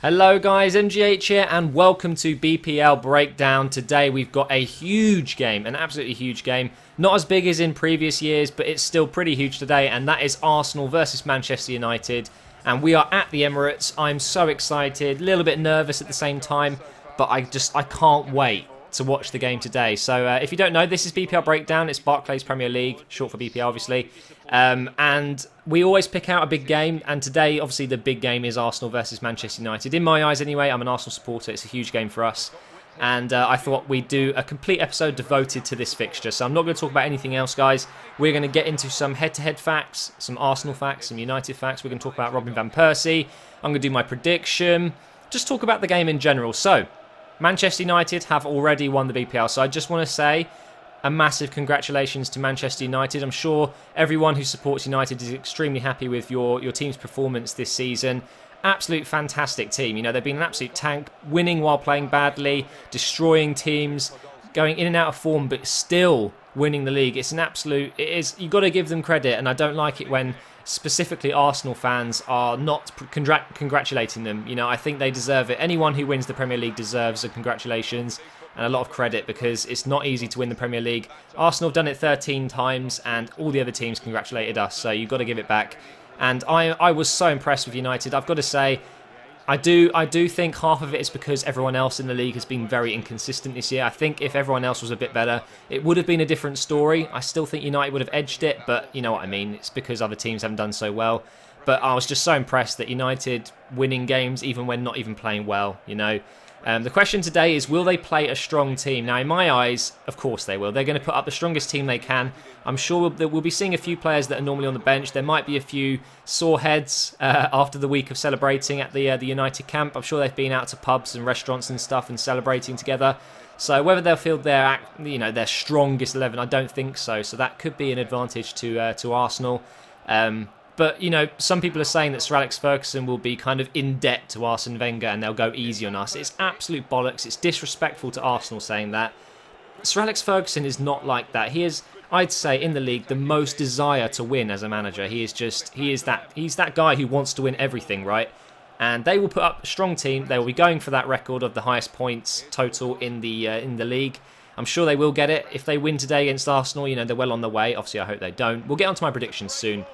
Hello guys, MGH here and welcome to BPL Breakdown. Today we've got a huge game, an absolutely huge game. Not as big as in previous years, but it's still pretty huge today, and that is Arsenal versus Manchester United. And we are at the Emirates. I'm so excited, a little bit nervous at the same time, but I can't wait to watch the game today. So if you don't know, this is BPL Breakdown. It's Barclays Premier League, short for BPL obviously. And we always pick out a big game, and today obviously the big game is Arsenal versus Manchester United. In my eyes anyway, I'm an Arsenal supporter. It's a huge game for us. And I thought we'd do a complete episode devoted to this fixture. So I'm not going to talk about anything else, guys. We're going to get into some head-to-head facts, some Arsenal facts, some United facts. We're going to talk about Robin van Persie. I'm going to do my prediction. Just talk about the game in general. So, Manchester United have already won the BPL. So I just want to say a massive congratulations to Manchester United. I'm sure everyone who supports United is extremely happy with your team's performance this season. Absolute fantastic team. You know, they've been an absolute tank, winning while playing badly, destroying teams, going in and out of form, but still winning the league. It's an absolute, you've got to give them credit, and I don't like it when specifically Arsenal fans are not congratulating them. You know, I think they deserve it. Anyone who wins the Premier League deserves a congratulations and a lot of credit, because it's not easy to win the Premier League. Arsenal have done it 13 times and all the other teams congratulated us, so you've got to give it back. And I was so impressed with United. I've got to say, I do think half of it is because everyone else in the league has been very inconsistent this year. I think if everyone else was a bit better, it would have been a different story. I still think United would have edged it, but you know what I mean. It's because other teams haven't done so well. But I was just so impressed that United winning games even when not even playing well, you know. The question today is, will they play a strong team? Now, in my eyes, of course they will. They're going to put up the strongest team they can. I'm sure that we'll be seeing a few players that are normally on the bench. There might be a few sore heads after the week of celebrating at the United camp. I'm sure they've been out to pubs and restaurants and stuff and celebrating together. So whether they'll field their strongest 11, I don't think so. So that could be an advantage to Arsenal. But, you know, some people are saying that Sir Alex Ferguson will be kind of in debt to Arsene Wenger and they'll go easy on us. It's absolute bollocks. It's disrespectful to Arsenal saying that. Sir Alex Ferguson is not like that. He is, I'd say, in the league, the most desire to win as a manager. He's that guy who wants to win everything, right? And they will put up a strong team. They will be going for that record of the highest points total in the league. I'm sure they will get it. If they win today against Arsenal, you know, they're well on the way. Obviously, I hope they don't. We'll get onto my predictions soon.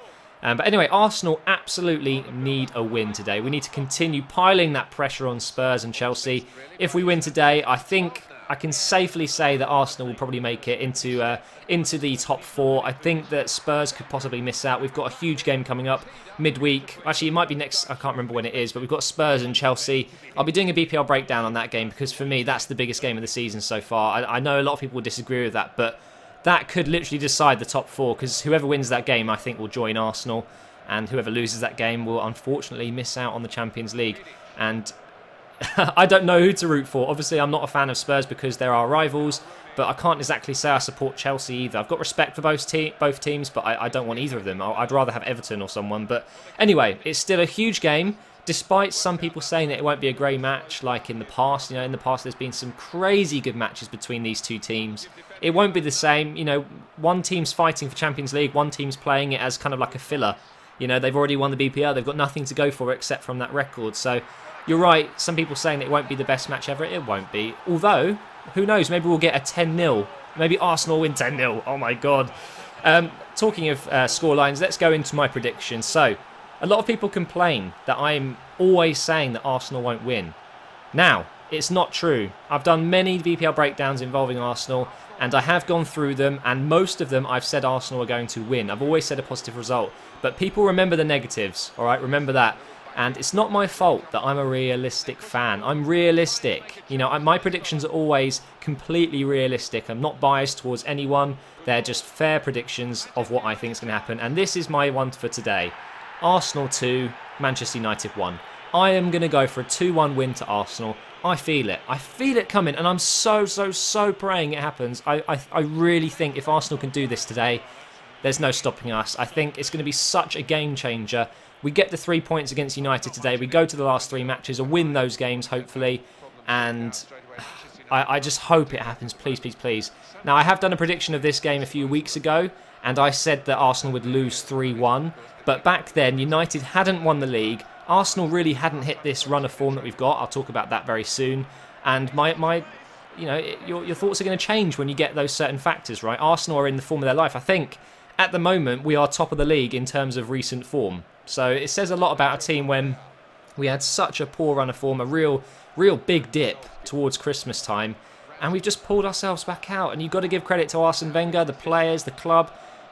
But anyway, Arsenal absolutely need a win today. We need to continue piling that pressure on Spurs and Chelsea. If we win today, I think I can safely say that Arsenal will probably make it into the top four. I think that Spurs could possibly miss out. We've got a huge game coming up midweek. Actually, it might be next. I can't remember when it is, but we've got Spurs and Chelsea. I'll be doing a BPL breakdown on that game because for me, that's the biggest game of the season so far. I know a lot of people will disagree with that, but that could literally decide the top four, because whoever wins that game, I think, will join Arsenal, and whoever loses that game will unfortunately miss out on the Champions League. And I don't know who to root for. Obviously, I'm not a fan of Spurs because they're our rivals, but I can't exactly say I support Chelsea either. I've got respect for both teams, but I don't want either of them. I'd rather have Everton or someone. But anyway, it's still a huge game, despite some people saying that it won't be a great match like in the past. You know, in the past there's been some crazy good matches between these two teams. It won't be the same. You know, one team's fighting for Champions League, one team's playing it as kind of like a filler. You know, they've already won the BPL. They've got nothing to go for except from that record. So you're right. Some people saying it won't be the best match ever. It won't be. Although, who knows? Maybe we'll get a 10-0. Maybe Arsenal win 10-0. Oh, my God. Talking of scorelines, let's go into my predictions. So, a lot of people complain that I'm always saying that Arsenal won't win. Now, it's not true. I've done many BPL breakdowns involving Arsenal, and I have gone through them, and most of them I've said Arsenal are going to win. I've always said a positive result. But people remember the negatives, all right? Remember that. And it's not my fault that I'm a realistic fan. I'm realistic. You know, my predictions are always completely realistic. I'm not biased towards anyone. They're just fair predictions of what I think is going to happen. And this is my one for today. Arsenal 2, Manchester United 1. I am going to go for a 2-1 win to Arsenal. I feel it. I feel it coming, and I'm so praying it happens. I really think if Arsenal can do this today, there's no stopping us. I think it's going to be such a game changer. We get the 3 points against United today. We go to the last 3 matches and win those games, hopefully. And I just hope it happens. Please, please, please. Now, I have done a prediction of this game a few weeks ago, and I said that Arsenal would lose 3-1. But back then, United hadn't won the league. Arsenal really hadn't hit this run of form that we've got. I'll talk about that very soon. And your thoughts are going to change when you get those certain factors, right? Arsenal are in the form of their life. I think at the moment we are top of the league in terms of recent form. So it says a lot about a team when we had such a poor run of form, a real big dip towards Christmas time, and we've just pulled ourselves back out. And you've got to give credit to Arsene Wenger, the players, the club.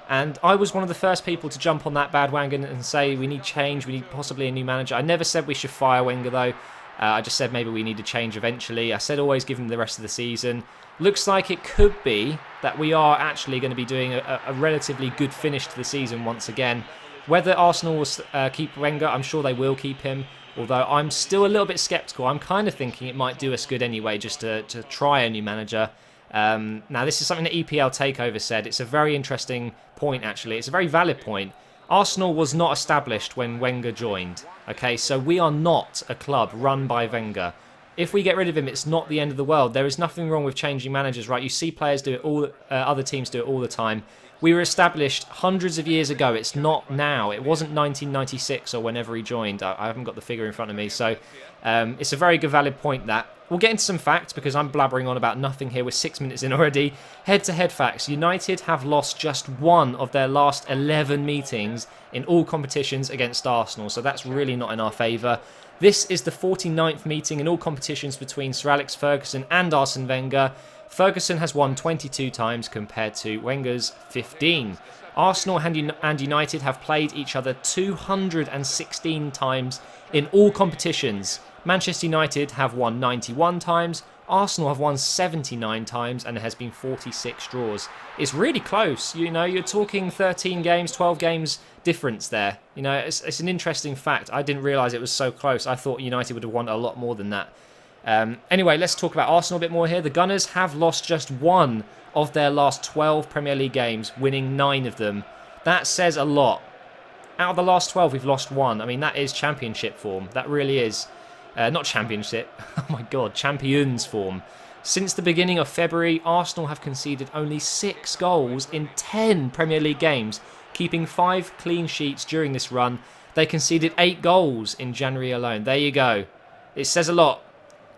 And I was one of the first people to jump on that bandwagon and say we need change, we need possibly a new manager. I never said we should fire Wenger though. I just said maybe we need a change eventually. I said always give him the rest of the season. Looks like it could be that we are actually going to be doing a relatively good finish to the season once again. Whether Arsenal will keep Wenger, I'm sure they will keep him. Although I'm still a little bit sceptical. I'm kind of thinking it might do us good anyway just to try a new manager. Now, this is something that EPL Takeover said. It's a very interesting point, actually. It's a very valid point. Arsenal was not established when Wenger joined. Okay, so we are not a club run by Wenger. If we get rid of him, it's not the end of the world. There is nothing wrong with changing managers, right? You see players do it all, other teams do it all the time. We were established hundreds of years ago. It's not now. It wasn't 1996 or whenever he joined. I haven't got the figure in front of me. So it's a very good, valid point that. We'll get into some facts because I'm blabbering on about nothing here. We're 6 minutes in already. Head-to-head facts. United have lost just one of their last 11 meetings in all competitions against Arsenal. So that's really not in our favour. This is the 49th meeting in all competitions between Sir Alex Ferguson and Arsene Wenger. Ferguson has won 22 times compared to Wenger's 15. Arsenal and United have played each other 216 times in all competitions. Manchester United have won 91 times, Arsenal have won 79 times, and there has been 46 draws. It's really close, you're talking 13 games, 12 games difference there. It's an interesting fact. I didn't realise it was so close. I thought United would have won a lot more than that. Anyway, let's talk about Arsenal a bit more here. The Gunners have lost just one of their last 12 Premier League games, winning 9 of them. That says a lot. Out of the last 12, we've lost 1. I mean, that is championship form. That really is. Not championship. Oh my God, champions form. Since the beginning of February, Arsenal have conceded only 6 goals in 10 Premier League games, keeping 5 clean sheets during this run. They conceded 8 goals in January alone. There you go. It says a lot.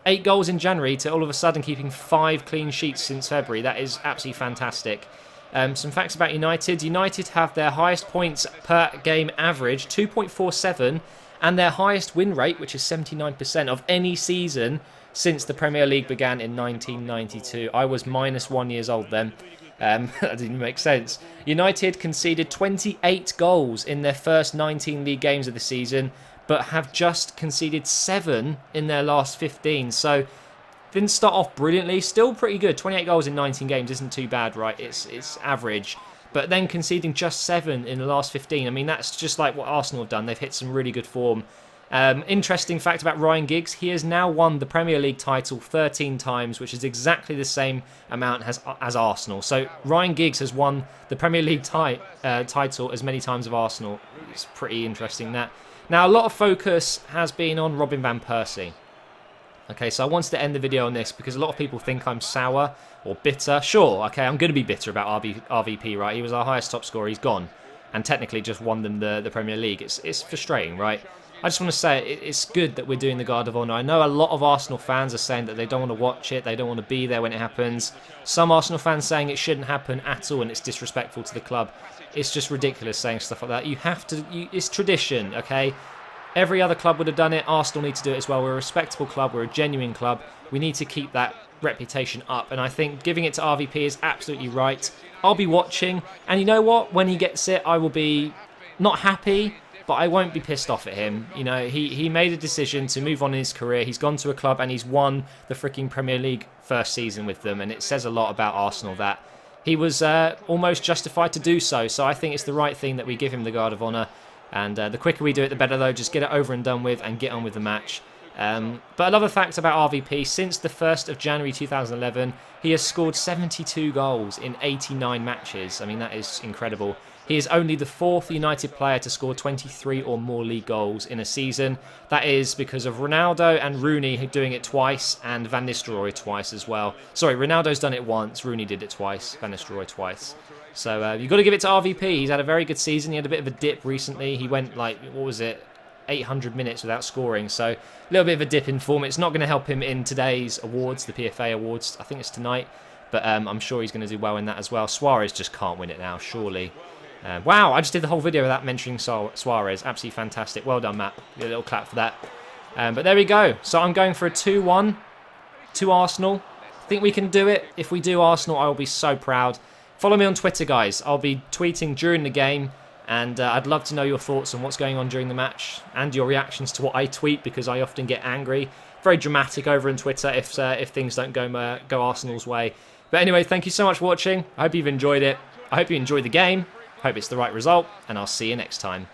8 goals in January to all of a sudden keeping 5 clean sheets since February. That is absolutely fantastic. Some facts about United. United have their highest points per game average, 2.47, and their highest win rate, which is 79% of any season since the Premier League began in 1992. I was -1 years old then. That didn't make sense. United conceded 28 goals in their first 19 league games of the season, but have just conceded 7 in their last 15. So didn't start off brilliantly. Still pretty good. 28 goals in 19 games isn't too bad, right? It's average. But then conceding just 7 in the last 15. I mean, that's just like what Arsenal have done. They've hit some really good form. Interesting fact about Ryan Giggs. He has now won the Premier League title 13 times, which is exactly the same amount as Arsenal. So Ryan Giggs has won the Premier League title as many times as Arsenal. It's pretty interesting that. Now, a lot of focus has been on Robin van Persie. Okay, so I wanted to end the video on this because a lot of people think I'm sour or bitter. Sure, okay, I'm going to be bitter about RvP, right? He was our highest top scorer. He's gone and technically just won them the Premier League. It's frustrating, right? I just want to say it's good that we're doing the Guard of Honour. I know a lot of Arsenal fans are saying that they don't want to watch it. They don't want to be there when it happens. Some Arsenal fans saying it shouldn't happen at all and it's disrespectful to the club. It's just ridiculous saying stuff like that. You have to... it's tradition, okay? Every other club would have done it. Arsenal need to do it as well. We're a respectable club. We're a genuine club. We need to keep that reputation up. And I think giving it to RvP is absolutely right. I'll be watching. And you know what? When he gets it, I will be not happy, but I won't be pissed off at him. You know, he made a decision to move on in his career. He's gone to a club and he's won the freaking Premier League first season with them. And it says a lot about Arsenal that he was almost justified to do so. So I think it's the right thing that we give him the Guard of Honour. And the quicker we do it, the better, though. Just get it over and done with and get on with the match. But another fact about RvP, since the 1st of January 2011, he has scored 72 goals in 89 matches. I mean, that is incredible. He is only the 4th United player to score 23 or more league goals in a season. That is because of Ronaldo and Rooney doing it twice, and Van Nistelrooy twice as well. Sorry, Ronaldo's done it once, Rooney did it twice, Van Nistelrooy twice. So you've got to give it to RvP. He's had a very good season. He had a bit of a dip recently. He went like, what was it? 800 minutes without scoring. So a little bit of a dip in form. It's not going to help him in today's awards, the PFA awards. I think it's tonight. But I'm sure he's going to do well in that as well. Suarez just can't win it now, surely. Wow, I just did the whole video without mentioning Suarez. Absolutely fantastic. Well done, Matt. Get a little clap for that. But there we go. So I'm going for a 2-1 to Arsenal. I think we can do it. If we do Arsenal, I will be so proud. Follow me on Twitter, guys. I'll be tweeting during the game. And I'd love to know your thoughts on what's going on during the match. And your reactions to what I tweet, because I often get angry. Very dramatic over on Twitter if things don't go Arsenal's way. But anyway, thank you so much for watching. I hope you've enjoyed it. I hope you enjoyed the game. Hope it's the right result, and I'll see you next time.